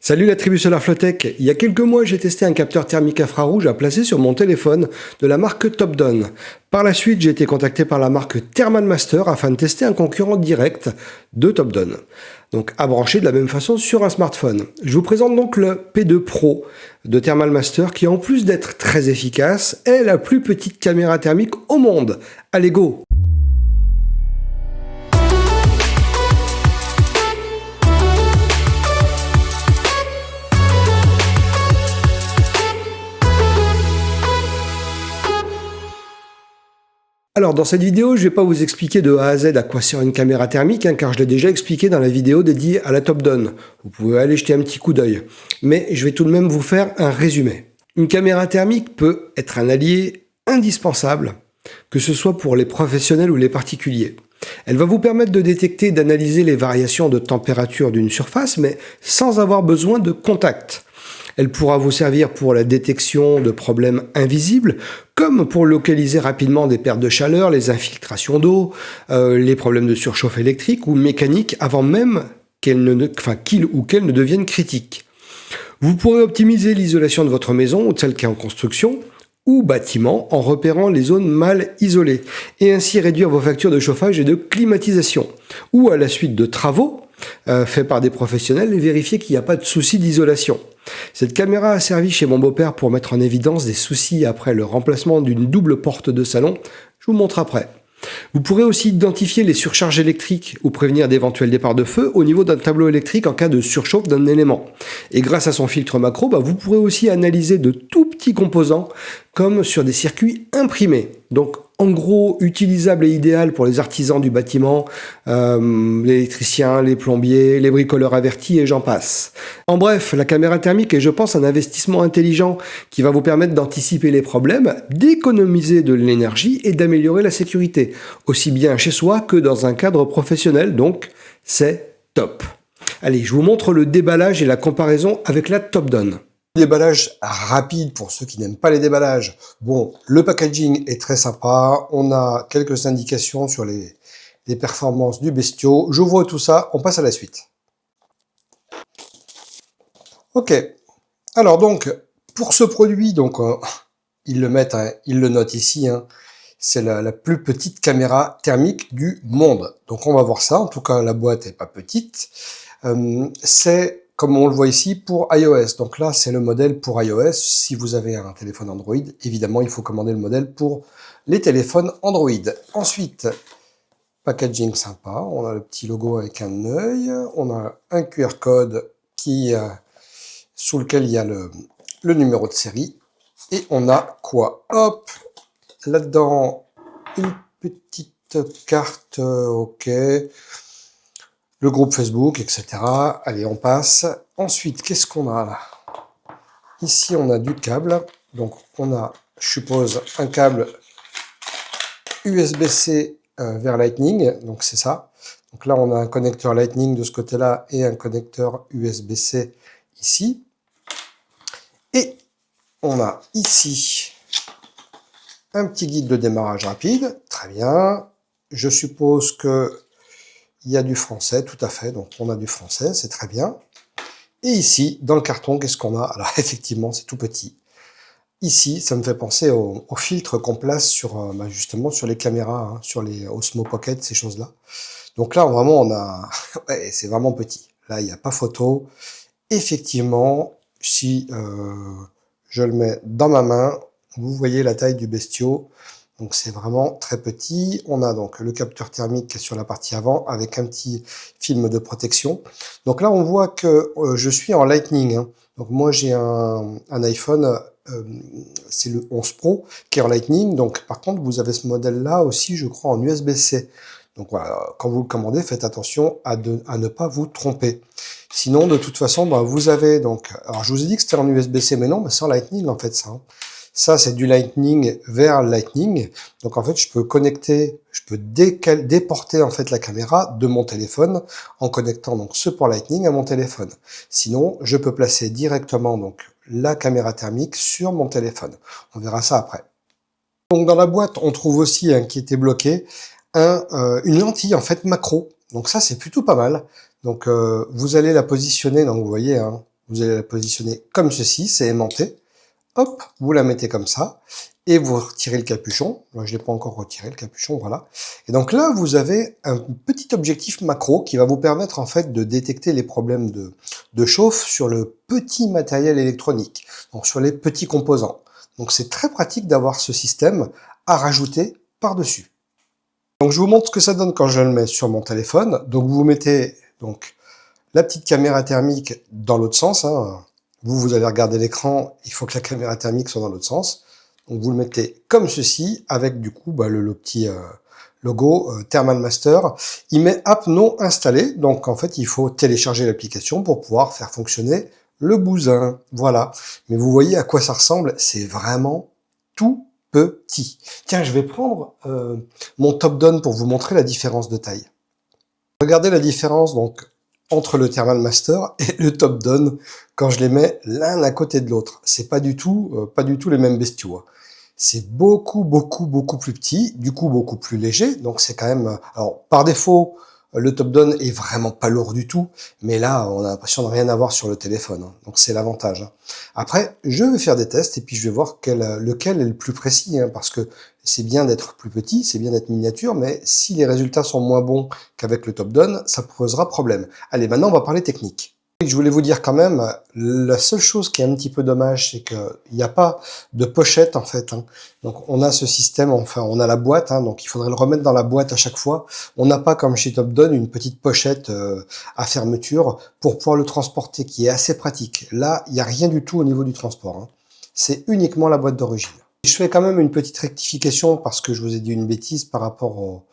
Salut la tribu Solar Flotech. Il y a quelques mois, j'ai testé un capteur thermique infrarouge à placer sur mon téléphone de la marque Topdon. Par la suite, j'ai été contacté par la marque Thermal Master afin de tester un concurrent direct de Topdon. Donc à brancher de la même façon sur un smartphone. Je vous présente donc le P2 Pro de Thermal Master qui, en plus d'être très efficace, est la plus petite caméra thermique au monde. Allez go! Alors dans cette vidéo, je ne vais pas vous expliquer de A à Z à quoi sert une caméra thermique, car je l'ai déjà expliqué dans la vidéo dédiée à la Topdon. Vous pouvez aller jeter un petit coup d'œil. Mais je vais tout de même vous faire un résumé. Une caméra thermique peut être un allié indispensable, que ce soit pour les professionnels ou les particuliers. Elle va vous permettre de détecter et d'analyser les variations de température d'une surface, mais sans avoir besoin de contact. Elle pourra vous servir pour la détection de problèmes invisibles, comme pour localiser rapidement des pertes de chaleur, les infiltrations d'eau, les problèmes de surchauffe électrique ou mécanique, avant même qu'ils ou qu'elles ne deviennent critiques. Vous pourrez optimiser l'isolation de votre maison ou de celle qui est en construction, ou bâtiment, en repérant les zones mal isolées, et ainsi réduire vos factures de chauffage et de climatisation, ou à la suite de travaux faits par des professionnels, et vérifier qu'il n'y a pas de souci d'isolation. Cette caméra a servi chez mon beau-père pour mettre en évidence des soucis après le remplacement d'une double porte de salon. Je vous montre après. Vous pourrez aussi identifier les surcharges électriques ou prévenir d'éventuels départs de feu au niveau d'un tableau électrique en cas de surchauffe d'un élément. Et grâce à son filtre macro, vous pourrez aussi analyser de tout petits composants comme sur des circuits imprimés. Donc en gros, utilisable et idéal pour les artisans du bâtiment, les électriciens, les plombiers, les bricoleurs avertis et j'en passe. En bref, la caméra thermique est, je pense, un investissement intelligent qui va vous permettre d'anticiper les problèmes, d'économiser de l'énergie et d'améliorer la sécurité, aussi bien chez soi que dans un cadre professionnel, donc c'est top. Allez, je vous montre le déballage et la comparaison avec la Topdon. Déballage rapide pour ceux qui n'aiment pas les déballages. Bon, le packaging est très sympa. On a quelques indications sur les performances du bestiau. J'ouvre tout ça, on passe à la suite. Ok. Alors donc, pour ce produit, donc ils le mettent, ils le notent ici. C'est la plus petite caméra thermique du monde. Donc on va voir ça. En tout cas, la boîte est pas petite. C'est, comme on le voit ici, pour iOS. Donc là, c'est le modèle pour iOS. Si vous avez un téléphone Android, évidemment, il faut commander le modèle pour les téléphones Android. Ensuite, packaging sympa. On a le petit logo avec un œil. On a un QR code sous lequel il y a le numéro de série. Et on a quoi? Hop, là-dedans, une petite carte, ok. Le groupe Facebook, etc. Allez, on passe. Ensuite, qu'est-ce qu'on a là? Ici, on a du câble. Donc, on a, je suppose, un câble USB-C vers Lightning. Donc, c'est ça. Donc là, on a un connecteur Lightning de ce côté-là et un connecteur USB-C ici. Et on a ici un petit guide de démarrage rapide. Très bien. Je suppose que il y a du français, tout à fait, donc on a du français, c'est très bien. Et ici, dans le carton, qu'est-ce qu'on a? Alors effectivement, c'est tout petit. Ici, ça me fait penser au filtre qu'on place sur, justement sur les caméras, sur les Osmo Pocket, ces choses-là. Donc là, vraiment, on a... ouais, c'est vraiment petit. Là, il n'y a pas photo. Effectivement, si je le mets dans ma main, vous voyez la taille du bestiau. Donc c'est vraiment très petit. On a donc le capteur thermique sur la partie avant avec un petit film de protection. Donc là on voit que je suis en Lightning. Donc moi j'ai un iPhone, c'est le 11 Pro qui est en Lightning. Donc par contre vous avez ce modèle là aussi je crois en USB-C. Donc voilà, quand vous le commandez, faites attention à ne pas vous tromper. Sinon de toute façon vous avez donc... Alors je vous ai dit que c'était en USB-C mais non, c'est en Lightning en fait ça. Ça, c'est du Lightning vers Lightning. Donc, en fait, je peux connecter, je peux déporter, en fait, la caméra de mon téléphone en connectant, donc, ce port Lightning à mon téléphone. Sinon, je peux placer directement, donc, la caméra thermique sur mon téléphone. On verra ça après. Donc, dans la boîte, on trouve aussi, qui était bloqué, une lentille, en fait, macro. Donc, ça, c'est plutôt pas mal. Donc, vous allez la positionner, donc, vous voyez, Vous allez la positionner comme ceci, c'est aimanté. Hop, vous la mettez comme ça, et vous retirez le capuchon. Moi, je ne l'ai pas encore retiré, le capuchon, voilà. Et donc là, vous avez un petit objectif macro qui va vous permettre en fait de détecter les problèmes de chauffe sur le petit matériel électronique, donc sur les petits composants. Donc c'est très pratique d'avoir ce système à rajouter par-dessus. Donc je vous montre ce que ça donne quand je le mets sur mon téléphone. Donc vous mettez donc la petite caméra thermique dans l'autre sens, hein. Vous allez regarder l'écran, il faut que la caméra thermique soit dans l'autre sens. Donc vous le mettez comme ceci, avec du coup le petit logo Thermal Master. Il met app non installé, donc en fait il faut télécharger l'application pour pouvoir faire fonctionner le bousin. Voilà. Mais vous voyez à quoi ça ressemble, c'est vraiment tout petit. Tiens, je vais prendre mon top down pour vous montrer la différence de taille. Regardez la différence donc entre le Thermal Master et le Top Down quand je les mets l'un à côté de l'autre. C'est pas du tout les mêmes bestiaux. C'est beaucoup plus petit, du coup beaucoup plus léger. Donc c'est quand même, alors par défaut, le Top Down est vraiment pas lourd du tout, mais là on a l'impression de rien avoir sur le téléphone. Hein. Donc c'est l'avantage. Hein. Après, je vais faire des tests et puis je vais voir lequel est le plus précis, hein, parce que c'est bien d'être plus petit, c'est bien d'être miniature, mais si les résultats sont moins bons qu'avec le Top Down, ça posera problème. Allez, maintenant on va parler technique. Je voulais vous dire quand même, la seule chose qui est un petit peu dommage, c'est qu'il n'y a pas de pochette en fait. Hein. Donc on a ce système, enfin on a la boîte, hein, donc il faudrait le remettre dans la boîte à chaque fois. On n'a pas comme chez Top Down une petite pochette à fermeture pour pouvoir le transporter, qui est assez pratique. Là, il n'y a rien du tout au niveau du transport. Hein. C'est uniquement la boîte d'origine. Je fais quand même une petite rectification parce que je vous ai dit une bêtise par rapport au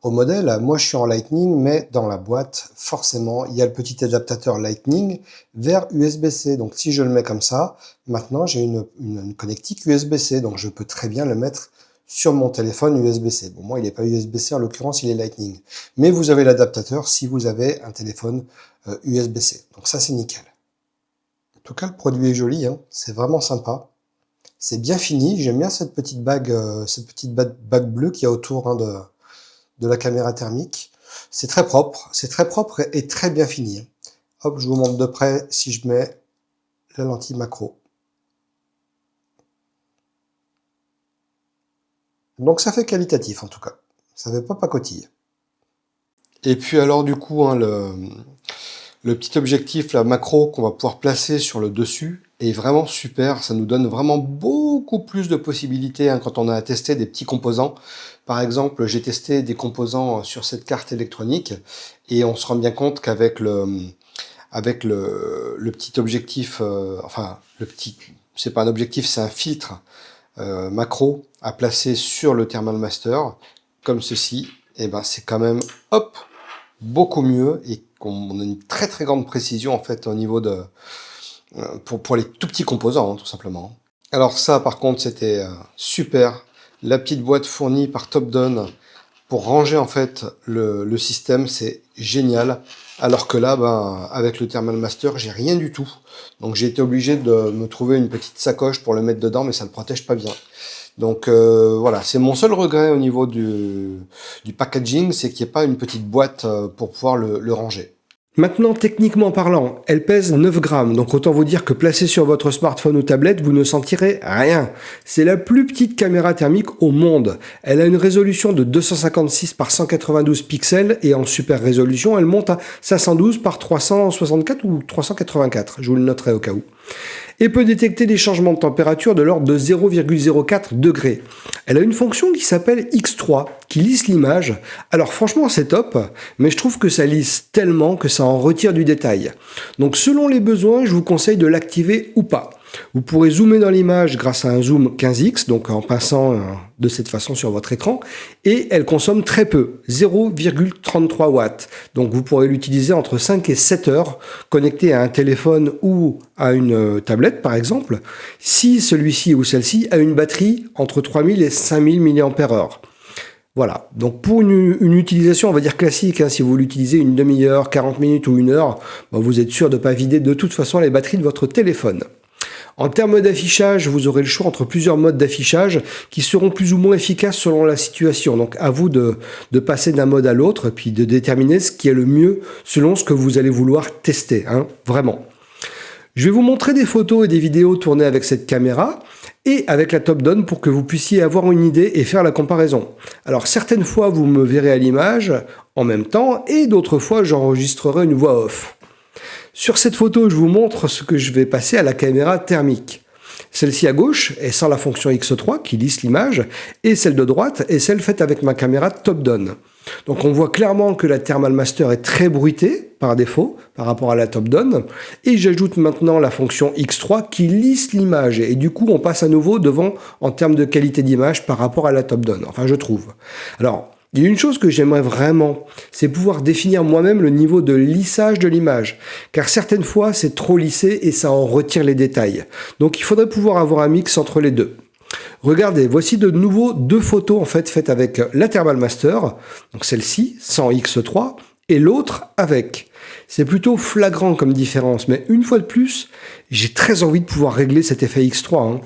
modèle. Moi, je suis en Lightning, mais dans la boîte, forcément, il y a le petit adaptateur Lightning vers USB-C. Donc, si je le mets comme ça, maintenant, j'ai une connectique USB-C. Donc, je peux très bien le mettre sur mon téléphone USB-C. Bon, moi, il n'est pas USB-C, en l'occurrence, il est Lightning. Mais vous avez l'adaptateur si vous avez un téléphone USB-C. Donc, ça, c'est nickel. En tout cas, le produit est joli, hein. C'est vraiment sympa. C'est bien fini. J'aime bien cette petite bague bleue qu'il y a autour, hein, de la caméra thermique. C'est très propre et très bien fini. Hop, je vous montre de près si je mets la lentille macro. Donc ça fait qualitatif en tout cas. Ça fait pas pacotille. Et puis alors du coup, hein, le petit objectif, la macro qu'on va pouvoir placer sur le dessus est vraiment super. Ça nous donne vraiment beaucoup plus de possibilités, hein, quand on a à tester des petits composants. Par exemple, j'ai testé des composants sur cette carte électronique et on se rend bien compte qu'avec le petit objectif, c'est pas un objectif, c'est un filtre macro à placer sur le Thermal Master, comme ceci, et ben c'est quand même, hop, beaucoup mieux et on a une très grande précision en fait au niveau de pour les tout petits composants, hein, tout simplement. Alors ça par contre c'était super, la petite boîte fournie par Top Down pour ranger en fait le système, c'est génial. Alors que là, avec le Thermal Master, j'ai rien du tout. Donc j'ai été obligé de me trouver une petite sacoche pour le mettre dedans, mais ça ne protège pas bien. Donc voilà, c'est mon seul regret au niveau du packaging, c'est qu'il n'y ait pas une petite boîte pour pouvoir le ranger. Maintenant, techniquement parlant, elle pèse 9 grammes, donc autant vous dire que placée sur votre smartphone ou tablette, vous ne sentirez rien. C'est la plus petite caméra thermique au monde. Elle a une résolution de 256 par 192 pixels et en super résolution, elle monte à 512 par 364 ou 384, je vous le noterai au cas où. Et peut détecter des changements de température de l'ordre de 0,04 degrés. Elle a une fonction qui s'appelle X3, qui lisse l'image. Alors franchement c'est top, mais je trouve que ça lisse tellement que ça en retire du détail. Donc selon les besoins, je vous conseille de l'activer ou pas. Vous pourrez zoomer dans l'image grâce à un zoom 15x, donc en passant de cette façon sur votre écran, et elle consomme très peu, 0,33 watts. Donc vous pourrez l'utiliser entre 5 et 7 heures, connecté à un téléphone ou à une tablette par exemple, si celui-ci ou celle-ci a une batterie entre 3000 et 5000 mAh. Voilà, donc pour une utilisation, on va dire classique, hein, si vous l'utilisez une demi-heure, 40 minutes ou une heure, vous êtes sûr de ne pas vider de toute façon les batteries de votre téléphone. En termes d'affichage, vous aurez le choix entre plusieurs modes d'affichage qui seront plus ou moins efficaces selon la situation. Donc à vous de passer d'un mode à l'autre, puis de déterminer ce qui est le mieux selon ce que vous allez vouloir tester, hein, vraiment. Je vais vous montrer des photos et des vidéos tournées avec cette caméra et avec la top-down pour que vous puissiez avoir une idée et faire la comparaison. Alors certaines fois vous me verrez à l'image en même temps et d'autres fois j'enregistrerai une voix off. Sur cette photo, je vous montre ce que je vais passer à la caméra thermique. Celle-ci à gauche est sans la fonction X3 qui lisse l'image, et celle de droite est celle faite avec ma caméra top-down. Donc on voit clairement que la Thermal Master est très bruitée par défaut par rapport à la top-down, et j'ajoute maintenant la fonction X3 qui lisse l'image, et du coup on passe à nouveau devant en termes de qualité d'image par rapport à la top-down, enfin je trouve. Alors, il y a une chose que j'aimerais vraiment, c'est pouvoir définir moi-même le niveau de lissage de l'image, car certaines fois c'est trop lissé et ça en retire les détails. Donc il faudrait pouvoir avoir un mix entre les deux. Regardez, voici de nouveau deux photos en fait faites avec la Thermal Master, donc celle-ci sans X3 et l'autre avec. C'est plutôt flagrant comme différence, mais une fois de plus, j'ai très envie de pouvoir régler cet effet X3.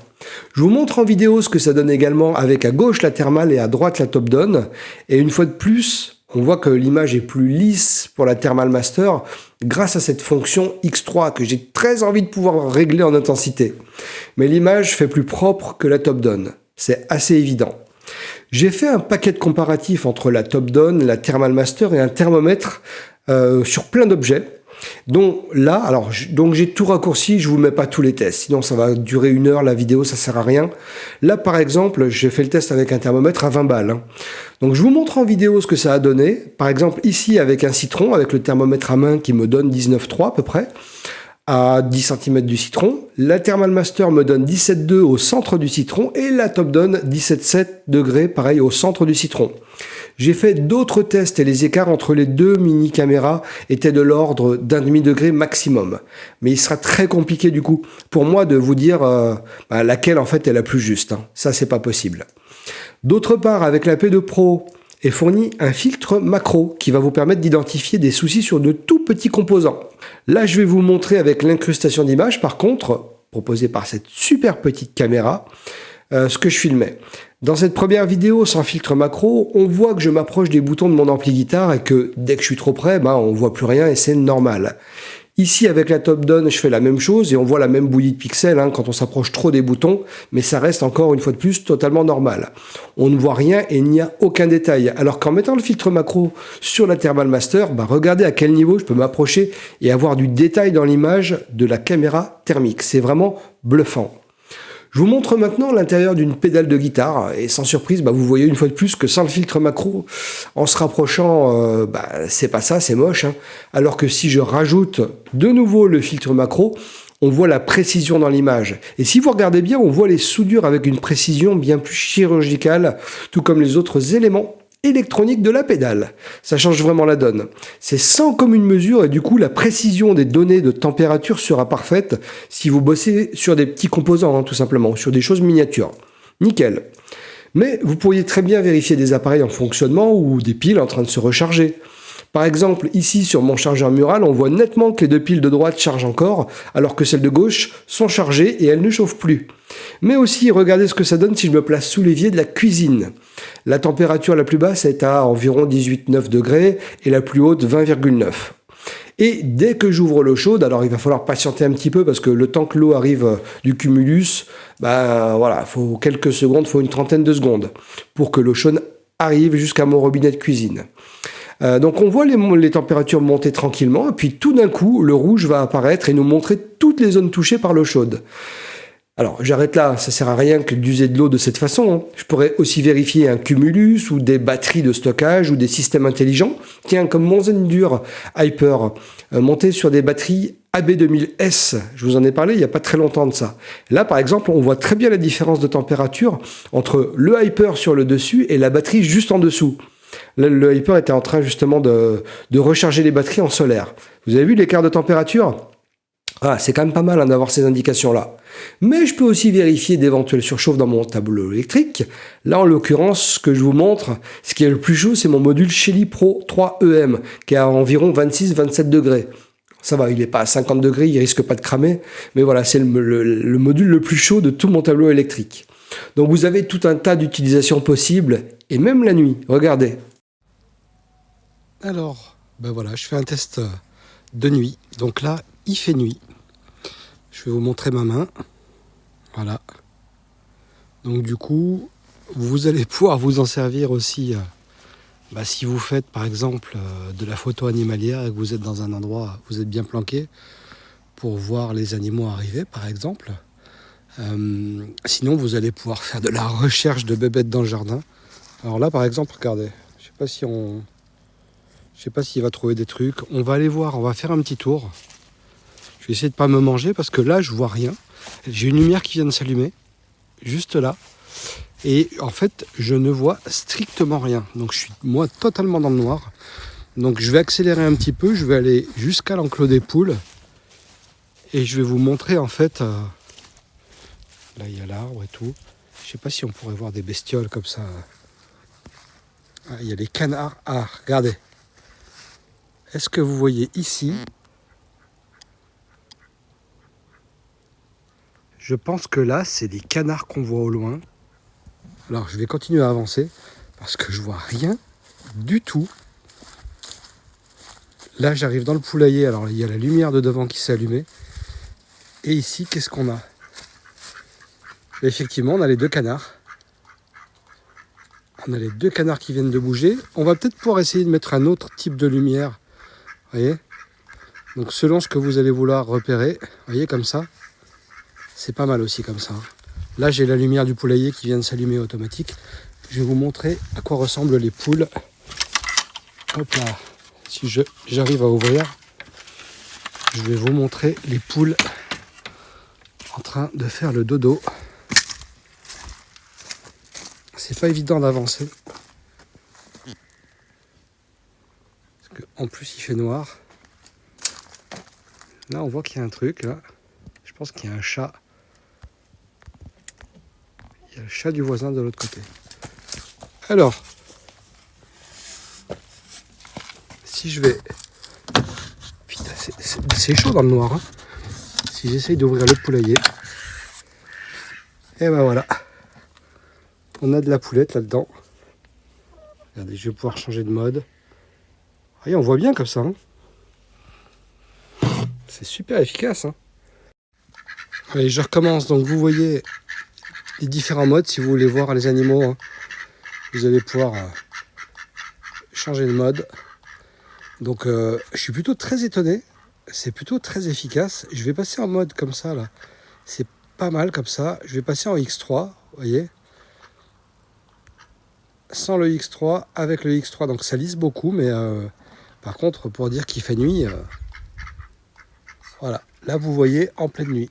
Je vous montre en vidéo ce que ça donne également avec à gauche la thermale et à droite la top-down. Et une fois de plus, on voit que l'image est plus lisse pour la Thermal Master grâce à cette fonction X3 que j'ai très envie de pouvoir régler en intensité. Mais l'image fait plus propre que la top-down. C'est assez évident. J'ai fait un paquet de comparatifs entre la top-down, la Thermal Master et un thermomètre sur plein d'objets. Donc là, donc j'ai tout raccourci, je vous mets pas tous les tests, sinon ça va durer 1 heure la vidéo, ça sert à rien. Là par exemple, j'ai fait le test avec un thermomètre à 20 balles. Donc je vous montre en vidéo ce que ça a donné. Par exemple ici avec un citron, avec le thermomètre à main qui me donne 19,3 à peu près, à 10 cm du citron. La Thermal Master me donne 17,2 au centre du citron et la top-down 17,7 degrés, pareil au centre du citron. J'ai fait d'autres tests et les écarts entre les deux mini-caméras étaient de l'ordre d'1,5 degré maximum. Mais il sera très compliqué du coup pour moi de vous dire laquelle en fait est la plus juste. Ça, c'est pas possible. D'autre part, avec la P2 Pro est fourni un filtre macro qui va vous permettre d'identifier des soucis sur de tout petits composants. Là, je vais vous montrer avec l'incrustation d'image, par contre, proposée par cette super petite caméra, ce que je filmais. Dans cette première vidéo sans filtre macro, on voit que je m'approche des boutons de mon ampli guitare et que dès que je suis trop près, on voit plus rien et c'est normal. Ici, avec la top-down, je fais la même chose et on voit la même bouillie de pixels quand on s'approche trop des boutons, mais ça reste encore une fois de plus totalement normal. On ne voit rien et il n'y a aucun détail. Alors qu'en mettant le filtre macro sur la Thermal Master, regardez à quel niveau je peux m'approcher et avoir du détail dans l'image de la caméra thermique. C'est vraiment bluffant. Je vous montre maintenant l'intérieur d'une pédale de guitare et sans surprise, vous voyez une fois de plus que sans le filtre macro, en se rapprochant, c'est pas ça, c'est moche. Alors que si je rajoute de nouveau le filtre macro, on voit la précision dans l'image. Et si vous regardez bien, on voit les soudures avec une précision bien plus chirurgicale, tout comme les autres éléments électronique de la pédale. Ça change vraiment la donne. C'est sans commune mesure et du coup la précision des données de température sera parfaite si vous bossez sur des petits composants tout simplement, sur des choses miniatures. Nickel. Mais vous pourriez très bien vérifier des appareils en fonctionnement ou des piles en train de se recharger. Par exemple, ici sur mon chargeur mural, on voit nettement que les deux piles de droite chargent encore, alors que celles de gauche sont chargées et elles ne chauffent plus. Mais aussi, regardez ce que ça donne si je me place sous l'évier de la cuisine. La température la plus basse est à environ 18,9 degrés et la plus haute 20,9. Et dès que j'ouvre l'eau chaude, alors il va falloir patienter un petit peu parce que le temps que l'eau arrive du cumulus, faut quelques secondes, faut une trentaine de secondes pour que l'eau chaude arrive jusqu'à mon robinet de cuisine. Donc on voit les températures monter tranquillement et puis tout d'un coup le rouge va apparaître et nous montrer toutes les zones touchées par l'eau chaude. Alors j'arrête là, ça sert à rien que d'user de l'eau de cette façon. Je pourrais aussi vérifier un cumulus ou des batteries de stockage ou des systèmes intelligents. Tiens, comme mon Zendur Hyper monté sur des batteries AB2000S, je vous en ai parlé il n'y a pas très longtemps de ça. Là par exemple, on voit très bien la différence de température entre le Hyper sur le dessus et la batterie juste en dessous. Le Hyper était en train justement de recharger les batteries en solaire. Vous avez vu l'écart de température ? C'est quand même pas mal d'avoir ces indications-là. Mais je peux aussi vérifier d'éventuelles surchauffes dans mon tableau électrique. Là, en l'occurrence, ce que je vous montre, ce qui est le plus chaud, c'est mon module Shelly Pro 3EM, qui est à environ 26-27 degrés. Ça va, il n'est pas à 50 degrés, il risque pas de cramer. Mais voilà, c'est le module le plus chaud de tout mon tableau électrique. Donc vous avez tout un tas d'utilisations possibles, et même la nuit. Regardez. Alors, je fais un test de nuit. Donc là, il fait nuit. Je vais vous montrer ma main. Voilà. Donc du coup, vous allez pouvoir vous en servir aussi si vous faites par exemple de la photo animalière et que vous êtes dans un endroit, vous êtes bien planqué pour voir les animaux arriver par exemple. Sinon, vous allez pouvoir faire de la recherche de bébêtes dans le jardin. Alors là, par exemple, regardez, je sais pas s'il va trouver des trucs. On va aller voir, on va faire un petit tour. Je vais essayer de pas me manger parce que là, je vois rien. J'ai une lumière qui vient de s'allumer, juste là. Et en fait, je ne vois strictement rien. Donc, je suis moi totalement dans le noir. Donc, je vais accélérer un petit peu. Je vais aller jusqu'à l'enclos des poules et je vais vous montrer en fait. Là, il y a l'arbre et tout. Je sais pas si on pourrait voir des bestioles comme ça. Ah, il y a les canards. Ah, regardez. Est-ce que vous voyez ici? Je pense que là, c'est des canards qu'on voit au loin. Alors, je vais continuer à avancer parce que je vois rien du tout. Là, j'arrive dans le poulailler. Alors, il y a la lumière de devant qui s'est allumée. Et ici, qu'est-ce qu'on a? Effectivement, on a les deux canards. On a les deux canards qui viennent de bouger. On va peut-être pouvoir essayer de mettre un autre type de lumière. Vous voyez? Donc, selon ce que vous allez vouloir repérer, vous voyez, comme ça, c'est pas mal aussi comme ça. Là, j'ai la lumière du poulailler qui vient de s'allumer automatique. Je vais vous montrer à quoi ressemblent les poules. Hop là. Si j'arrive à ouvrir, je vais vous montrer les poules en train de faire le dodo. C'est pas évident d'avancer. Parce qu'en plus, il fait noir. Là, on voit qu'il y a un truc, là. Je pense qu'il y a un chat. Il y a le chat du voisin de l'autre côté. Alors, si je vais... Putain, c'est chaud dans le noir. Hein. Si j'essaye d'ouvrir le poulailler... Et ben voilà. On a de la poulette là-dedans. Regardez, je vais pouvoir changer de mode. Voyez, on voit bien comme ça. Hein. C'est super efficace. Hein. Allez, je recommence. Donc vous voyez les différents modes. Si vous voulez voir les animaux, hein, vous allez pouvoir changer de mode. Donc je suis plutôt très étonné. C'est plutôt très efficace. Je vais passer en mode comme ça là. C'est pas mal comme ça. Je vais passer en X3. Vous voyez. Sans le X3, avec le X3. Donc ça lisse beaucoup. Mais par contre, pour dire qu'il fait nuit... voilà. Là, vous voyez en pleine nuit.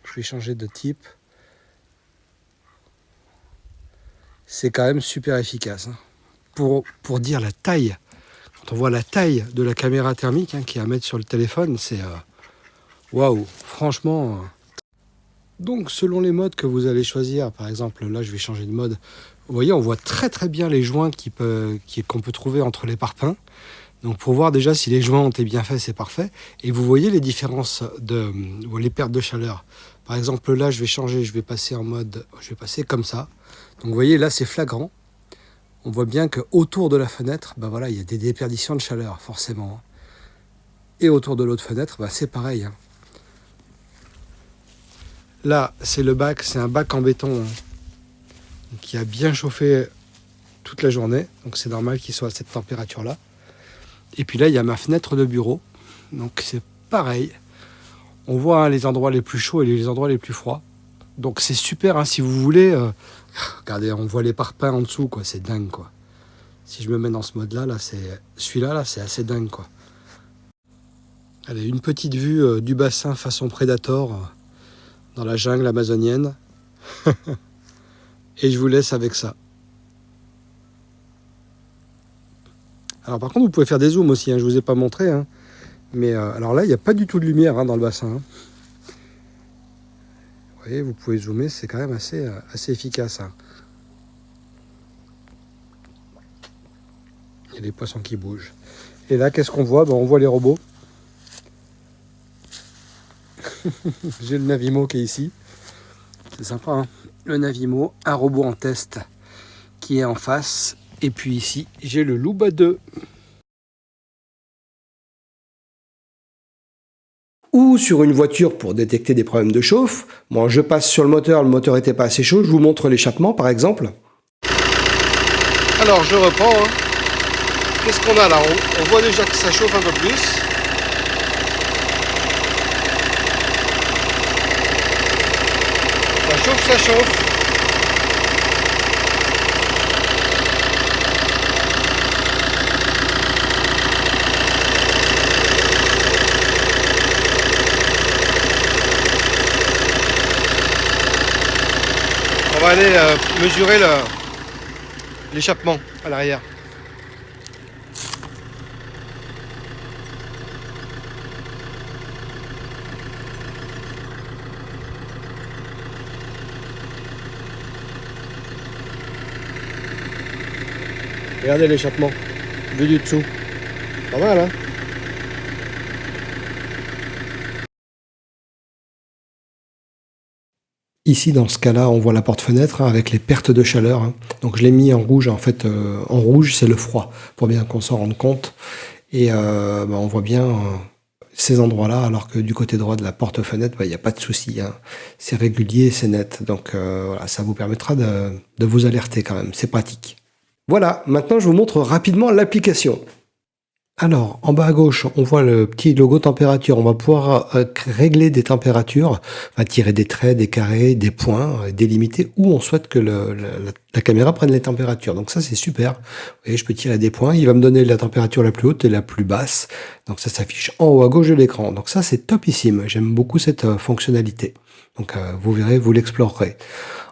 Je vais changer de type. C'est quand même super efficace. Hein. Pour dire la taille, quand on voit la taille de la caméra thermique hein, qui est à mettre sur le téléphone, c'est waouh, franchement. Donc, selon les modes que vous allez choisir, par exemple, là, je vais changer de mode. Vous voyez, on voit très très bien les joints qu'on peut trouver entre les parpaings. Donc, pour voir déjà si les joints ont été bien faits, c'est parfait. Et vous voyez les différences les pertes de chaleur. Par exemple, là, je vais changer, je vais passer en mode, je vais passer comme ça. Donc, vous voyez, là, c'est flagrant. On voit bien qu'autour de la fenêtre, ben voilà, il y a des déperditions de chaleur, forcément. Et autour de l'autre fenêtre, ben c'est pareil. Hein. Là, c'est le bac, c'est un bac en béton hein, qui a bien chauffé toute la journée. Donc, c'est normal qu'il soit à cette température-là. Et puis là, il y a ma fenêtre de bureau. Donc, c'est pareil. On voit hein, les endroits les plus chauds et les endroits les plus froids. Donc, c'est super hein, si vous voulez... regardez, on voit les parpaings en dessous, quoi. C'est dingue, quoi. Si je me mets dans ce mode-là, là, celui-là, là, c'est assez dingue, quoi. Allez, une petite vue du bassin façon Predator dans la jungle amazonienne. Et je vous laisse avec ça. Alors, par contre, vous pouvez faire des zooms aussi. Hein, je vous ai pas montré. Hein. Mais alors là, il n'y a pas du tout de lumière hein, dans le bassin. Hein. Vous voyez, vous pouvez zoomer. C'est quand même assez efficace. Hein. Il y a des poissons qui bougent. Et là, qu'est-ce qu'on voit? On voit les robots. J'ai le Navimo qui est ici. C'est sympa, hein. Le Navimo, un robot en test qui est en face. Et puis ici, j'ai le Louba 2. Ou vous, sur une voiture pour détecter des problèmes de chauffe. Bon, je passe sur le moteur n'était pas assez chaud, je vous montre l'échappement par exemple. Alors je reprends. Hein. Qu'est-ce qu'on a là? On voit déjà que ça chauffe un peu plus. Ça chauffe, ça chauffe. On va aller mesurer l'échappement à l'arrière. Regardez l'échappement, vu du dessous. Pas mal, hein? Ici, dans ce cas-là, on voit la porte-fenêtre hein, avec les pertes de chaleur. Hein. Donc je l'ai mis en rouge. En fait, en rouge, c'est le froid, pour bien qu'on s'en rende compte. Et on voit bien ces endroits-là, alors que du côté droit de la porte-fenêtre, il n'y a pas de souci. Hein. C'est régulier, c'est net. Donc voilà, ça vous permettra de vous alerter quand même. C'est pratique. Voilà, maintenant je vous montre rapidement l'application. Alors, en bas à gauche, on voit le petit logo température. On va pouvoir régler des températures, tirer des traits, des carrés, des points, délimiter où on souhaite que la caméra prenne les températures. Donc ça, c'est super. Vous voyez, je peux tirer des points. Il va me donner la température la plus haute et la plus basse. Donc ça s'affiche en haut à gauche de l'écran. Donc ça, c'est topissime. J'aime beaucoup cette fonctionnalité. Donc vous verrez, vous l'explorerez.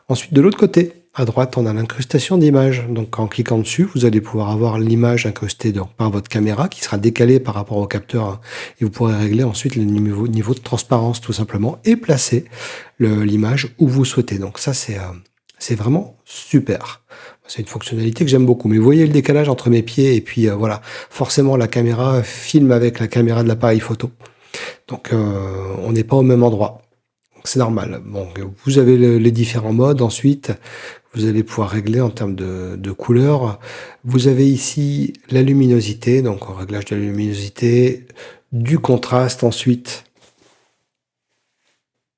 Ensuite, de l'autre côté, à droite, on a l'incrustation d'images. Donc en cliquant dessus, vous allez pouvoir avoir l'image incrustée par votre caméra qui sera décalée par rapport au capteur. Hein, et vous pourrez régler ensuite le niveau de transparence tout simplement et placer l'image où vous souhaitez. Donc ça, c'est vraiment super. C'est une fonctionnalité que j'aime beaucoup. Mais vous voyez le décalage entre mes pieds et puis voilà. Forcément, la caméra filme avec la caméra de l'appareil photo. Donc on n'est pas au même endroit. C'est normal. Bon, vous avez les différents modes. Ensuite, vous allez pouvoir régler en termes de couleur. Vous avez ici la luminosité, donc en réglage de la luminosité, du contraste ensuite.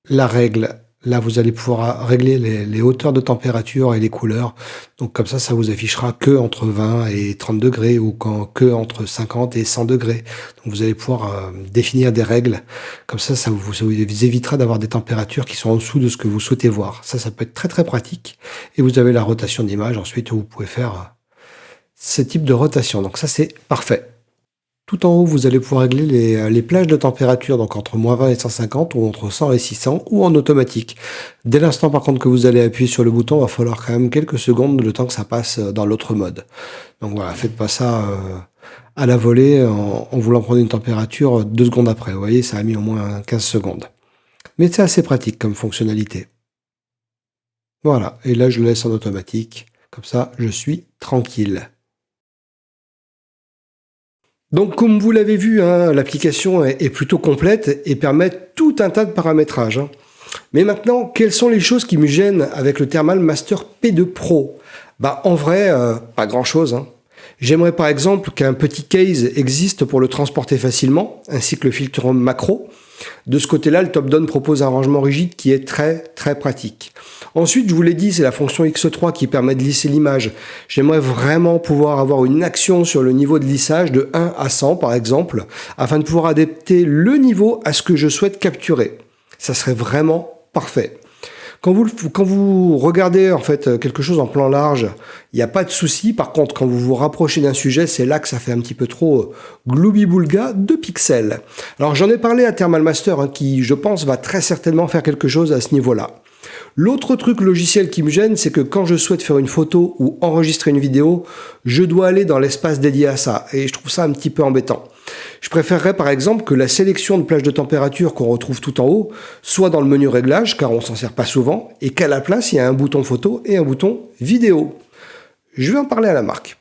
La règle, là vous allez pouvoir régler les hauteurs de température et les couleurs. Donc comme ça vous affichera que entre 20 et 30 degrés ou que entre 50 et 100 degrés. Donc vous allez pouvoir définir des règles. Comme ça vous évitera d'avoir des températures qui sont en dessous de ce que vous souhaitez voir. Ça peut être très très pratique. Et vous avez la rotation d'image ensuite où vous pouvez faire ce type de rotation. Donc ça c'est parfait. Tout en haut, vous allez pouvoir régler les plages de température, donc entre moins 20 et 150, ou entre 100 et 600, ou en automatique. Dès l'instant, par contre, que vous allez appuyer sur le bouton, il va falloir quand même quelques secondes, le temps que ça passe dans l'autre mode. Donc voilà, faites pas ça à la volée, en voulant prendre une température 2 secondes après. Vous voyez, ça a mis au moins 15 secondes. Mais c'est assez pratique comme fonctionnalité. Voilà, et là, je le laisse en automatique. Comme ça, je suis tranquille. Donc, comme vous l'avez vu, hein, l'application est plutôt complète et permet tout un tas de paramétrages. Hein. Mais maintenant, quelles sont les choses qui me gênent avec le Thermal Master P2 Pro? En vrai, pas grand-chose. Hein. J'aimerais par exemple qu'un petit case existe pour le transporter facilement, ainsi que le filtre macro. De ce côté-là, le Topdon propose un rangement rigide qui est très très pratique. Ensuite, je vous l'ai dit, c'est la fonction X3 qui permet de lisser l'image. J'aimerais vraiment pouvoir avoir une action sur le niveau de lissage de 1 à 100 par exemple, afin de pouvoir adapter le niveau à ce que je souhaite capturer. Ça serait vraiment parfait. Quand vous regardez en fait quelque chose en plan large, il n'y a pas de souci. Par contre, quand vous vous rapprochez d'un sujet, c'est là que ça fait un petit peu trop gloubi-boulga de pixels. Alors j'en ai parlé à Thermal Master, hein, qui je pense va très certainement faire quelque chose à ce niveau-là. L'autre truc logiciel qui me gêne, c'est que quand je souhaite faire une photo ou enregistrer une vidéo, je dois aller dans l'espace dédié à ça. Et je trouve ça un petit peu embêtant. Je préférerais par exemple que la sélection de plage de température qu'on retrouve tout en haut soit dans le menu réglage, car on s'en sert pas souvent, et qu'à la place, il y a un bouton photo et un bouton vidéo. Je vais en parler à la marque.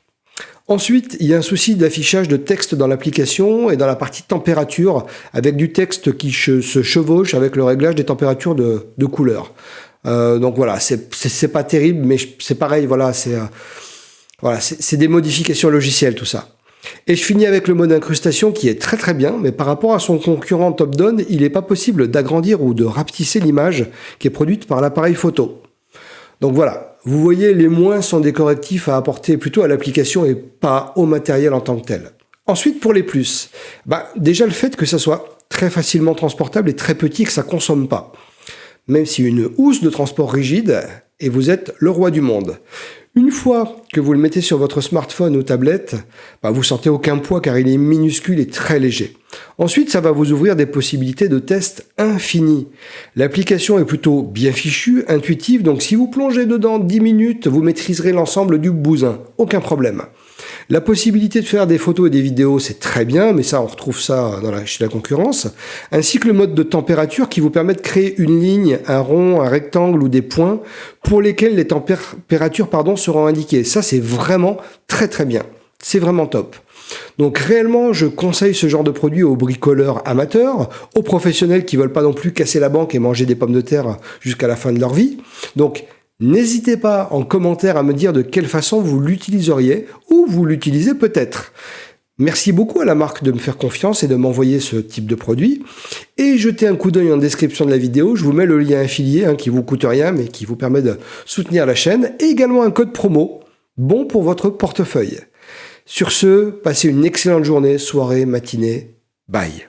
Ensuite, il y a un souci d'affichage de texte dans l'application et dans la partie température, avec du texte qui se chevauche avec le réglage des températures de couleur. Donc voilà, c'est pas terrible, mais c'est pareil, voilà, c'est des modifications logicielles tout ça. Et je finis avec le mode incrustation qui est très très bien, mais par rapport à son concurrent Topdon, il n'est pas possible d'agrandir ou de rapetisser l'image qui est produite par l'appareil photo. Donc voilà, vous voyez, les moins sont des correctifs à apporter plutôt à l'application et pas au matériel en tant que tel. Ensuite, pour les plus, déjà le fait que ça soit très facilement transportable et très petit et que ça ne consomme pas. Même si une housse de transport rigide, et vous êtes le roi du monde. Une fois que vous le mettez sur votre smartphone ou tablette, vous sentez aucun poids car il est minuscule et très léger. Ensuite, ça va vous ouvrir des possibilités de test infinies. L'application est plutôt bien fichue, intuitive, donc si vous plongez dedans 10 minutes, vous maîtriserez l'ensemble du bousin. Aucun problème. La possibilité de faire des photos et des vidéos, c'est très bien, mais ça, on retrouve ça chez la concurrence. Ainsi que le mode de température qui vous permet de créer une ligne, un rond, un rectangle ou des points pour lesquels les températures seront indiquées. Ça, c'est vraiment très très bien. C'est vraiment top. Donc réellement, je conseille ce genre de produit aux bricoleurs amateurs, aux professionnels qui veulent pas non plus casser la banque et manger des pommes de terre jusqu'à la fin de leur vie. Donc, n'hésitez pas en commentaire à me dire de quelle façon vous l'utiliseriez ou vous l'utilisez peut-être. Merci beaucoup à la marque de me faire confiance et de m'envoyer ce type de produit. Et jetez un coup d'œil en description de la vidéo, je vous mets le lien affilié qui vous coûte rien mais qui vous permet de soutenir la chaîne et également un code promo bon pour votre portefeuille. Sur ce, passez une excellente journée, soirée, matinée. Bye.